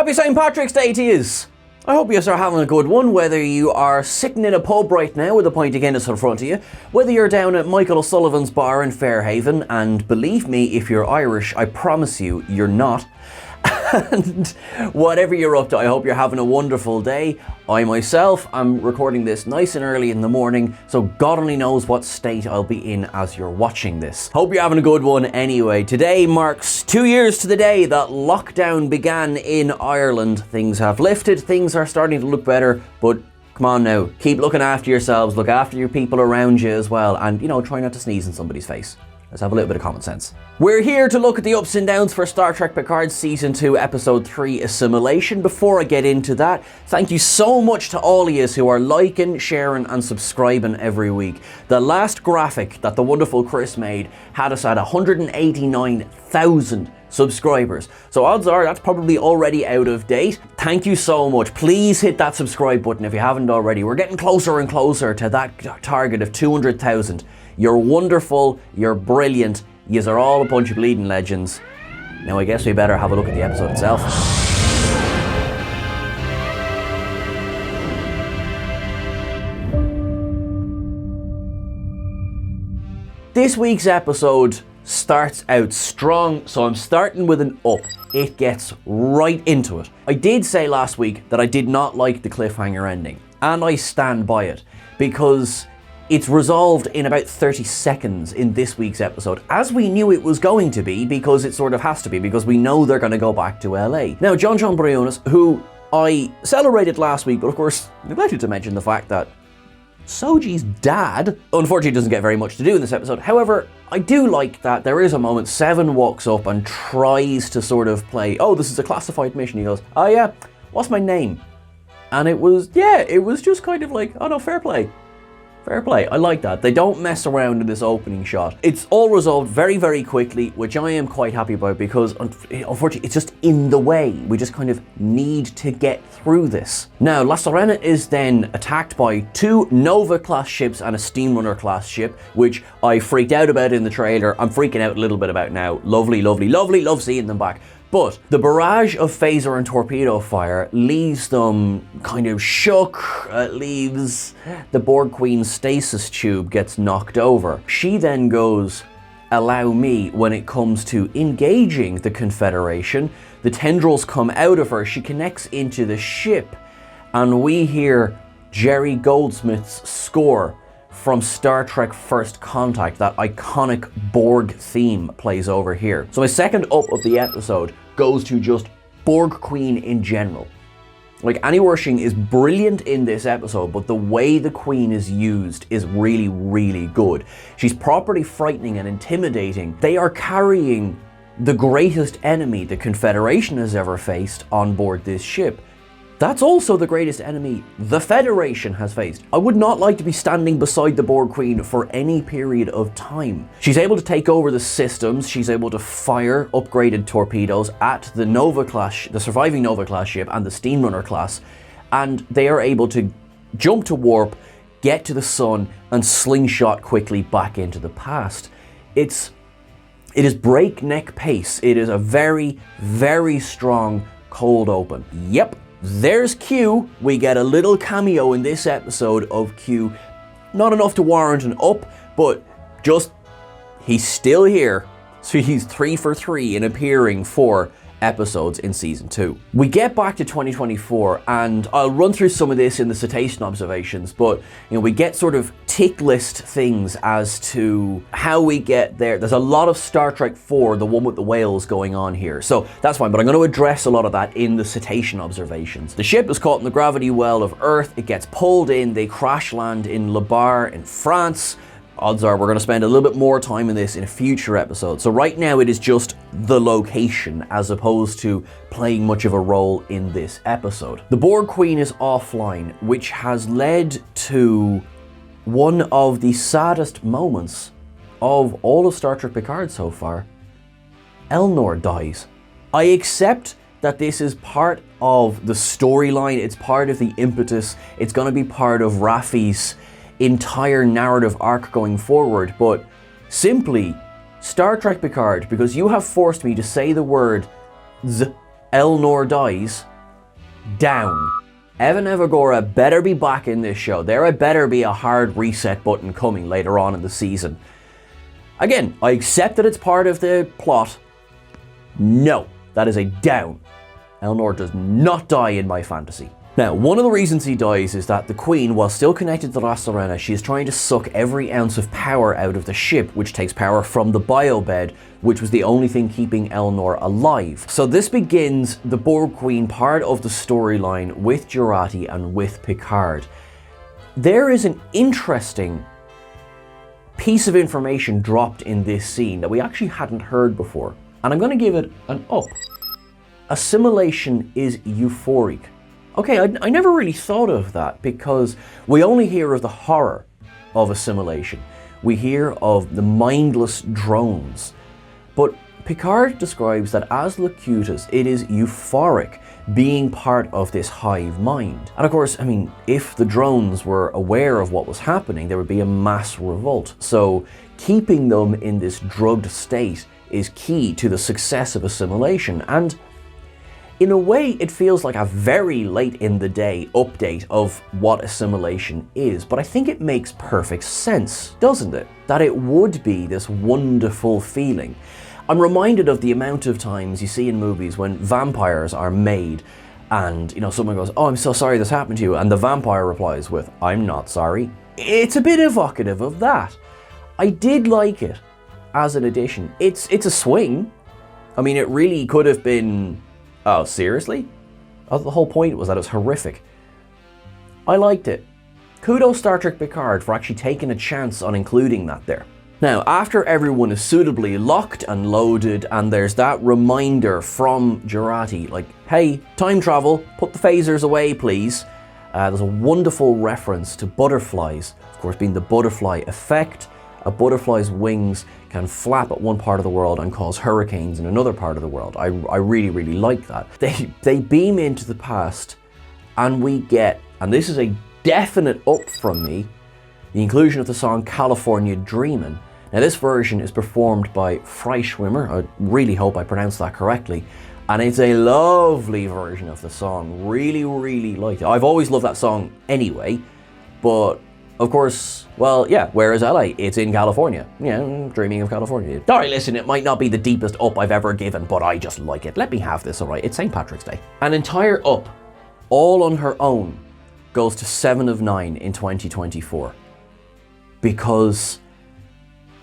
Happy St. Patrick's Day to yous! I hope you are having a good one, whether you are sitting in a pub right now with a pint of Guinness in front of you, whether you're down at Michael O'Sullivan's bar in Fairhaven, and believe me, if you're Irish, I promise you, you're not. And whatever you're up to, I hope you're having a wonderful day. I myself am recording this nice and early in the morning, so God only knows what state I'll be in as you're watching this. Hope you're having a good one anyway. Today marks 2 years to the day that lockdown began in Ireland. Things have lifted, things are starting to look better, but come on now, keep looking after yourselves, look after your people around you as well, and try not to sneeze in somebody's face. Let's have a little bit of common sense. We're here to look at the ups and downs for Star Trek Picard Season 2, Episode 3, Assimilation. Before I get into that, thank you so much to all of you who are liking, sharing and subscribing every week. The last graphic that the wonderful Chris made had us at 189,000 subscribers. So odds are that's probably already out of date. Thank you so much. Please hit that subscribe button if you haven't already. We're getting closer and closer to that target of 200,000. You're wonderful, you're brilliant, yous are all a bunch of bleeding legends. Now I guess we better have a look at the episode itself. This week's episode starts out strong, so I'm starting with an up. It gets right into it. I did say last week that I did not like the cliffhanger ending, and I stand by it, because it's resolved in about 30 seconds in this week's episode, as we knew it was going to be, because it sort of has to be, because we know they're going to go back to LA. Now, John Briones, who I celebrated last week, but of course neglected to mention the fact that Soji's dad, unfortunately, doesn't get very much to do in this episode. However, I do like that there is a moment Seven walks up and tries to sort of play, oh, this is a classified mission. He goes, oh yeah, what's my name? And it was just kind of like, oh no, fair play. Fair play. I like that. They don't mess around in this opening shot. It's all resolved very, very quickly, which I am quite happy about, because unfortunately it's just in the way. We just kind of need to get through this. Now, La Sirena is then attacked by 2 Nova-class ships and a Steamrunner-class ship, which I freaked out about in the trailer. I'm freaking out a little bit about now. Lovely, lovely, lovely, love seeing them back. But the barrage of phaser and torpedo fire leaves them kind of shook, leaves the Borg Queen's stasis tube gets knocked over. She then goes, allow me, when it comes to engaging the Confederation. The tendrils come out of her, she connects into the ship, and we hear Jerry Goldsmith's score from Star Trek First Contact. That iconic Borg theme plays over here. So my second up of the episode goes to just Borg Queen in general. Like, Annie Wersching is brilliant in this episode, but the way the Queen is used is really, really good. She's properly frightening and intimidating. They are carrying the greatest enemy the Confederation has ever faced on board this ship. That's also the greatest enemy the Federation has faced. I would not like to be standing beside the Borg Queen for any period of time. She's able to take over the systems, she's able to fire upgraded torpedoes at the Nova-class, the surviving Nova-class ship and the Steamrunner-class, and they are able to jump to warp, get to the sun, and slingshot quickly back into the past. It is breakneck pace. It is a very, very strong cold open. Yep. There's Q. We get a little cameo in this episode of Q. Not enough to warrant an up, but just, he's still here. So he's 3 for 3 in appearing for episodes in Season 2. We get back to 2024, and I'll run through some of this in the citation observations, but we get sort of tick list things as to how we get there. There's a lot of Star Trek 4, the one with the whales, going on here, so that's fine, but I'm going to address a lot of that in the citation observations. The ship is caught in the gravity well of Earth, it gets pulled in, they crash land in Le Bar in France. Odds are we're going to spend a little bit more time in this in a future episode. So right now it is just the location as opposed to playing much of a role in this episode. The Borg Queen is offline, which has led to one of the saddest moments of all of Star Trek Picard so far. Elnor dies. I accept that this is part of the storyline, it's part of the impetus, it's going to be part of Raffi's entire narrative arc going forward, but simply Star Trek Picard, because you have forced me to say the word Elnor dies, down. Evan Evagora better be back in this show. There better be a hard reset button coming later on in the season. Again, I accept that it's part of the plot. No, that is a down. Elnor does not die in my fantasy. Now, one of the reasons he dies is that the Queen, while still connected to La Sirena, she is trying to suck every ounce of power out of the ship, which takes power from the biobed, which was the only thing keeping Elnor alive. So this begins the Borg Queen part of the storyline with Jurati and with Picard. There is an interesting piece of information dropped in this scene that we actually hadn't heard before, and I'm going to give it an up. Assimilation is euphoric. Okay, I never really thought of that because we only hear of the horror of assimilation. We hear of the mindless drones. But Picard describes that as Locutus, it is euphoric being part of this hive mind. And of course, I mean, if the drones were aware of what was happening, there would be a mass revolt. So keeping them in this drugged state is key to the success of assimilation. And in a way, it feels like a very late in the day update of what assimilation is, but I think it makes perfect sense, doesn't it? That it would be this wonderful feeling. I'm reminded of the amount of times you see in movies when vampires are made and, you know, someone goes, "Oh, I'm so sorry this happened to you," and the vampire replies with, "I'm not sorry." It's a bit evocative of that. I did like it as an addition. It's a swing. I mean, it really could have been, "Oh, seriously?" Oh, the whole point was that it was horrific. I liked it. Kudos Star Trek Picard for actually taking a chance on including that there. Now, after everyone is suitably locked and loaded, and there's that reminder from Jurati, like, "Hey, time travel, put the phasers away, please." There's a wonderful reference to butterflies, of course, being the butterfly effect. A butterfly's wings can flap at one part of the world and cause hurricanes in another part of the world. I really, really like that. They beam into the past, and we get, and this is a definite up from me, the inclusion of the song California Dreamin'. Now this version is performed by Freischwimmer. I really hope I pronounced that correctly. And it's a lovely version of the song. Really, really like it. I've always loved that song anyway, but of course, well, yeah, where is LA? It's in California. Yeah, dreaming of California. Alright, listen, it might not be the deepest up I've ever given, but I just like it. Let me have this, alright? It's St. Patrick's Day. An entire up, all on her own, goes to 7 of 9 in 2024. Because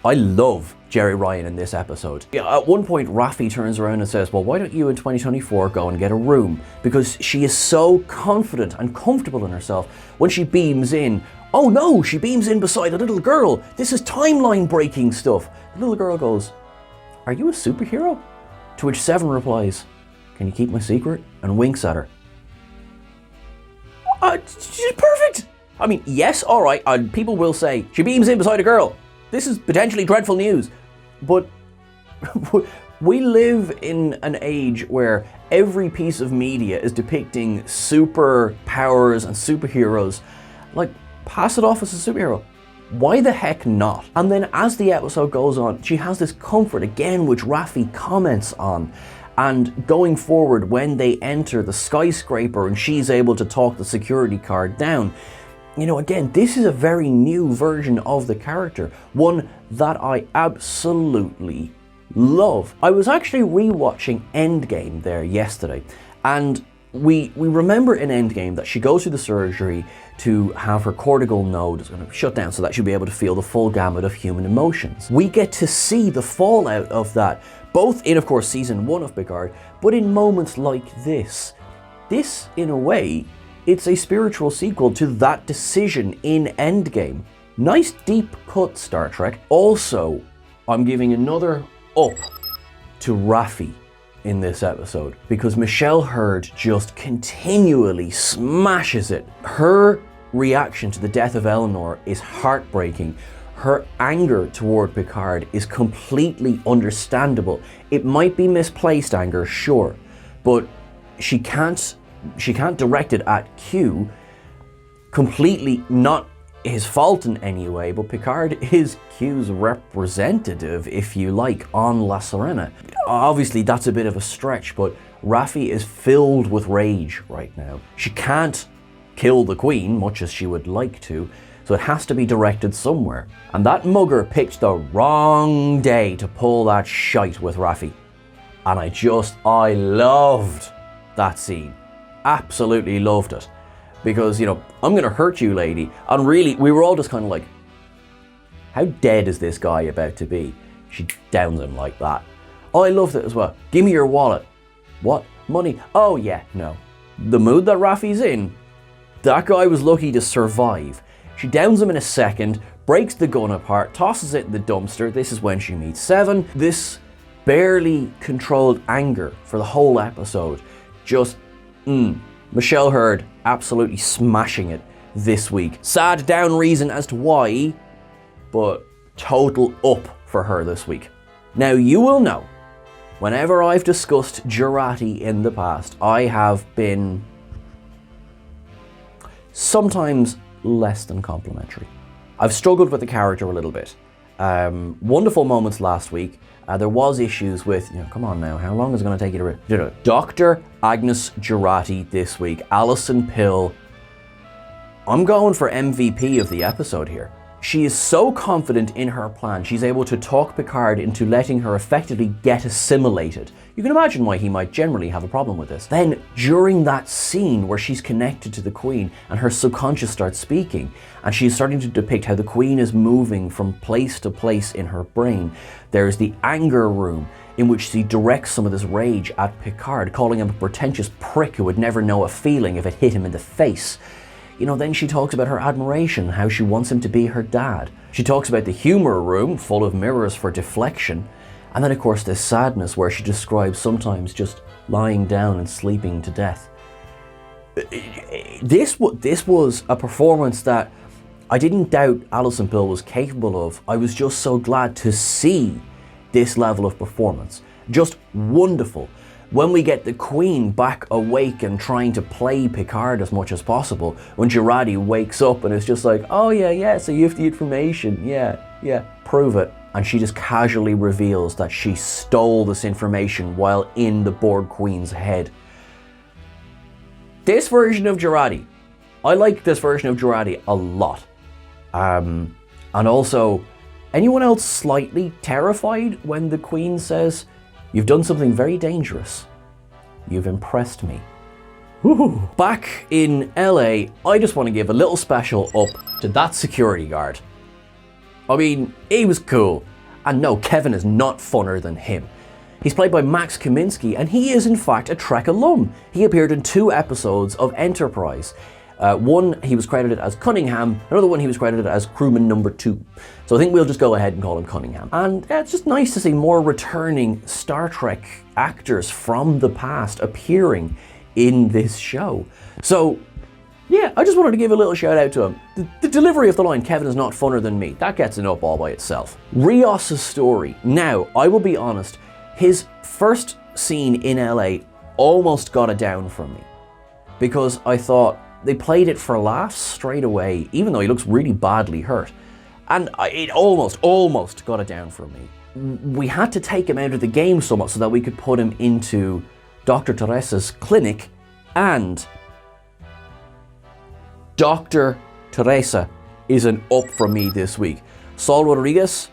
I love Jerry Ryan in this episode. Yeah, at one point, Raffi turns around and says, "Well, why don't you in 2024 go and get a room?" Because she is so confident and comfortable in herself when she beams in. Oh no, she beams in beside a little girl. This is timeline breaking stuff. The little girl goes, "Are you a superhero?" To which Seven replies, "Can you keep my secret?" and winks at her. She's perfect. I mean, yes, all right, people will say, she beams in beside a girl. This is potentially dreadful news, but we live in an age where every piece of media is depicting superpowers and superheroes. Like, pass it off as a superhero. Why the heck not? And then as the episode goes on, she has this comfort again, which Raffi comments on. And going forward, when they enter the skyscraper and she's able to talk the security guard down, you know, again, this is a very new version of the character, one that I absolutely love. I was actually rewatching Endgame there yesterday, and we remember in Endgame that she goes through the surgery to have her cortical node shut down so that she'll be able to feel the full gamut of human emotions. We get to see the fallout of that, both in, of course, season 1 of Picard, but in moments like this. This, in a way, it's a spiritual sequel to that decision in Endgame. Nice deep cut, Star Trek. Also, I'm giving another up to Raffi in this episode because Michelle Hurd just continually smashes it. Her reaction to the death of Eleanor is heartbreaking. Her anger toward Picard is completely understandable. It might be misplaced anger, sure, but she can't direct it at Q, completely not his fault in any way, but Picard is Q's representative, if you like, on La Sirena. Obviously, that's a bit of a stretch, but Raffi is filled with rage right now. She can't kill the Queen, much as she would like to, so it has to be directed somewhere. And that mugger picked the wrong day to pull that shite with Raffi. And I loved that scene. Absolutely loved it. Because, you know, I'm gonna hurt you, lady. And really, we were all just kind of like, how dead is this guy about to be? She downs him like that. I loved it as well. Give me your wallet. What? Money? Oh yeah, no. The mood that Raffi's in, that guy was lucky to survive. She downs him in a second, breaks the gun apart, tosses it in the dumpster. This is when she meets Seven. This barely controlled anger for the whole episode. Just, Michelle Hurd absolutely smashing it this week. Sad down reason as to why, but total up for her this week. Now you will know, whenever I've discussed Jurati in the past, I have been sometimes less than complimentary. I've struggled with the character a little bit. Wonderful moments last week. There was issues with, come on now, how long is it going to take you to... Dr. Agnes Jurati this week. Alison Pill. I'm going for MVP of the episode here. She is so confident in her plan, she's able to talk Picard into letting her effectively get assimilated. You can imagine why he might generally have a problem with this. Then, during that scene where she's connected to the Queen and her subconscious starts speaking, and she's starting to depict how the Queen is moving from place to place in her brain, there's the anger room in which she directs some of this rage at Picard, calling him a pretentious prick who would never know a feeling if it hit him in the face. Then she talks about her admiration, how she wants him to be her dad. She talks about the humor room, full of mirrors for deflection. And then, of course, this sadness where she describes sometimes just lying down and sleeping to death. This was a performance that I didn't doubt Alison Pill was capable of. I was just so glad to see this level of performance. Just wonderful. When we get the Queen back awake and trying to play Picard as much as possible, when Jurati wakes up and is just like, oh yeah, so you have the information, yeah, prove it. And she just casually reveals that she stole this information while in the Borg Queen's head. This version of Jurati, I like this version of Jurati a lot. And also, anyone else slightly terrified when the Queen says, you've done something very dangerous. You've impressed me. Woo. Back in LA, I just want to give a little special up to that security guard. I mean, he was cool. And no, Kevin is not funner than him. He's played by Max Kaminsky, and he is in fact a Trek alum. He appeared in 2 episodes of Enterprise. One, he was credited as Cunningham. Another one, he was credited as crewman number 2. So I think we'll just go ahead and call him Cunningham. And it's just nice to see more returning Star Trek actors from the past appearing in this show. So, yeah, I just wanted to give a little shout out to him. The delivery of the line, Kevin is not funner than me, that gets an up all by itself. Rios's story. Now, I will be honest, his first scene in LA almost got it down from me. Because I thought, they played it for laughs straight away, even though he looks really badly hurt. And it almost got it down for me. We had to take him out of the game somewhat so that we could put him into Dr. Teresa's clinic, and Dr. Teresa is an up from me this week. Sol Rodriguez,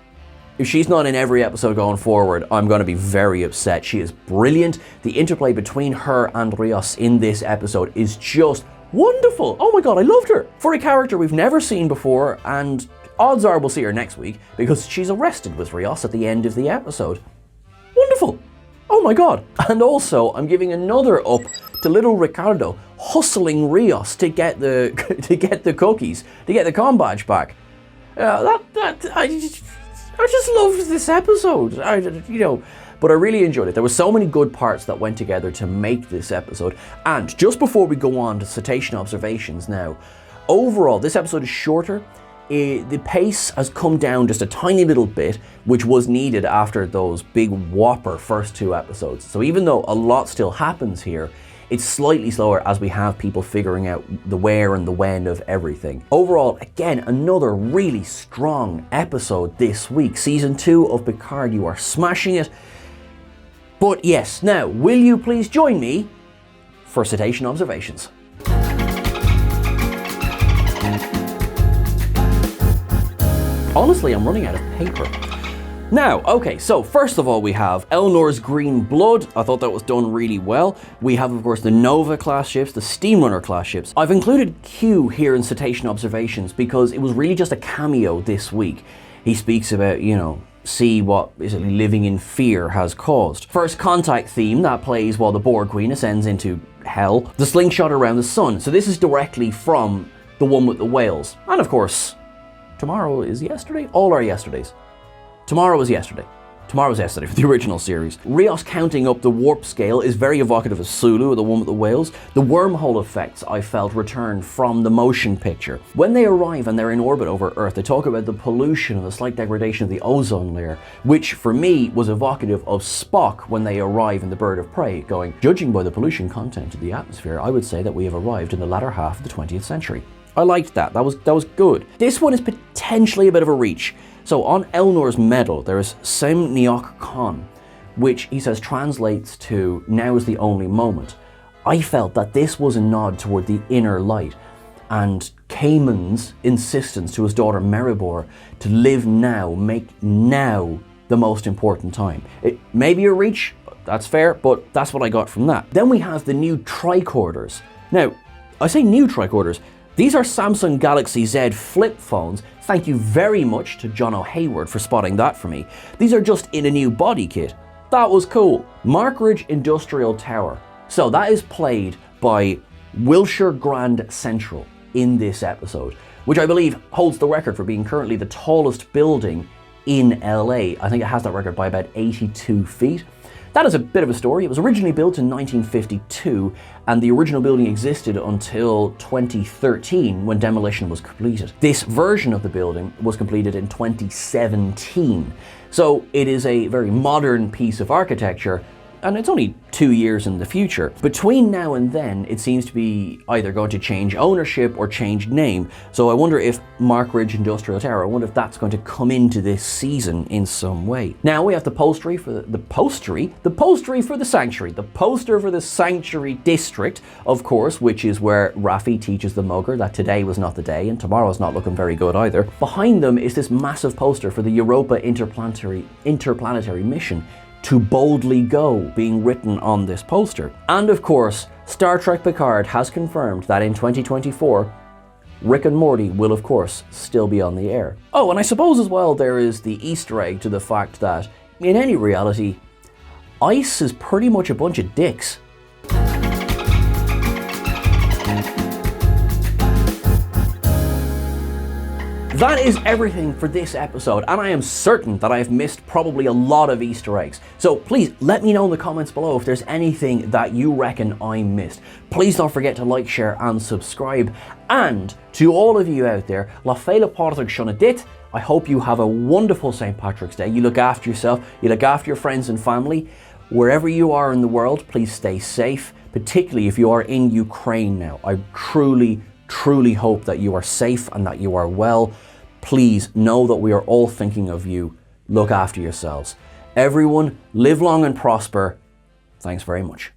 if she's not in every episode going forward, I'm going to be very upset. She is brilliant. The interplay between her and Rios in this episode is just wonderful. Oh my god, I loved her. For a character we've never seen before, and odds are we'll see her next week because she's arrested with Rios at the end of the episode. Wonderful. Oh my god. And also, I'm giving another up to little Ricardo hustling Rios to get the cookies, to get the comm badge back. I just loved this episode. But I really enjoyed it. There were so many good parts that went together to make this episode. And just before we go on to citation observations now, overall, this episode is shorter. The pace has come down just a tiny little bit, which was needed after those big whopper first 2 episodes. So even though a lot still happens here, it's slightly slower as we have people figuring out the where and the when of everything. Overall, again, another really strong episode this week. Season 2 of Picard, you are smashing it. But yes, now, will you please join me for cetacean observations? Honestly, I'm running out of paper. Now, okay, so first of all we have Eleanor's Green Blood. I thought that was done really well. We have, of course, the Nova class ships, the Steamrunner class ships. I've included Q here in Cetacean Observations because it was really just a cameo this week. He speaks about, see what basically living in fear has caused. First contact theme that plays while the Borg Queen ascends into hell. The slingshot around the sun. So this is directly from the one with the whales. And of course, tomorrow is yesterday? All are yesterdays. Tomorrow was yesterday. Tomorrow was yesterday for the original series. Rios counting up the warp scale is very evocative of Sulu, the one with the whales. The wormhole effects, I felt, returned from the motion picture. When they arrive and they're in orbit over Earth, they talk about the pollution and the slight degradation of the ozone layer, which for me was evocative of Spock when they arrive in the Bird of Prey, going, judging by the pollution content of the atmosphere, I would say that we have arrived in the latter half of the 20th century. I liked that. That was good. This one is potentially a bit of a reach. So on Eleanor's medal, there is Sem Neok Khan, which he says translates to now is the only moment. I felt that this was a nod toward the inner light and Cayman's insistence to his daughter Meribor to live now, make now the most important time. It may be a reach, that's fair, but that's what I got from that. Then we have the new tricorders. Now, I say new tricorders. These are Samsung Galaxy Z flip phones. Thank you very much to John O'Hayward for spotting that for me. These are just in a new body kit. That was cool. Markridge Industrial Tower. So that is played by Wilshire Grand Central in this episode, which I believe holds the record for being currently the tallest building in LA. I think it has that record by about 82 feet. That is a bit of a story. It was originally built in 1952, and the original building existed until 2013 when demolition was completed. This version of the building was completed in 2017. So it is a very modern piece of architecture, and it's only 2 years in the future. Between now and then, it seems to be either going to change ownership or change name. So I wonder if Markridge Industrial Tower, I wonder if that's going to come into this season in some way. Now we have the poster for the Sanctuary, the poster for the Sanctuary District, of course, which is where Raffi teaches the Mugger that today was not the day and tomorrow's not looking very good either. Behind them is this massive poster for the Europa Interplanetary Mission, To Boldly Go, being written on this poster. And of course, Star Trek Picard has confirmed that in 2024, Rick and Morty will of course still be on the air. Oh, and I suppose as well there is the Easter egg to the fact that in any reality, ice is pretty much a bunch of dicks. That is everything for this episode, and I am certain that I have missed probably a lot of Easter eggs. So please let me know in the comments below if there's anything that you reckon I missed. Please don't forget to like, share and subscribe. And to all of you out there, La Féile Pádraig Seanna Dit, I hope you have a wonderful St. Patrick's Day. You look after yourself, you look after your friends and family. Wherever you are in the world, please stay safe, particularly if you are in Ukraine now. I truly hope that you are safe and that you are well. Please know that we are all thinking of you. Look after yourselves. Everyone, live long and prosper. Thanks very much.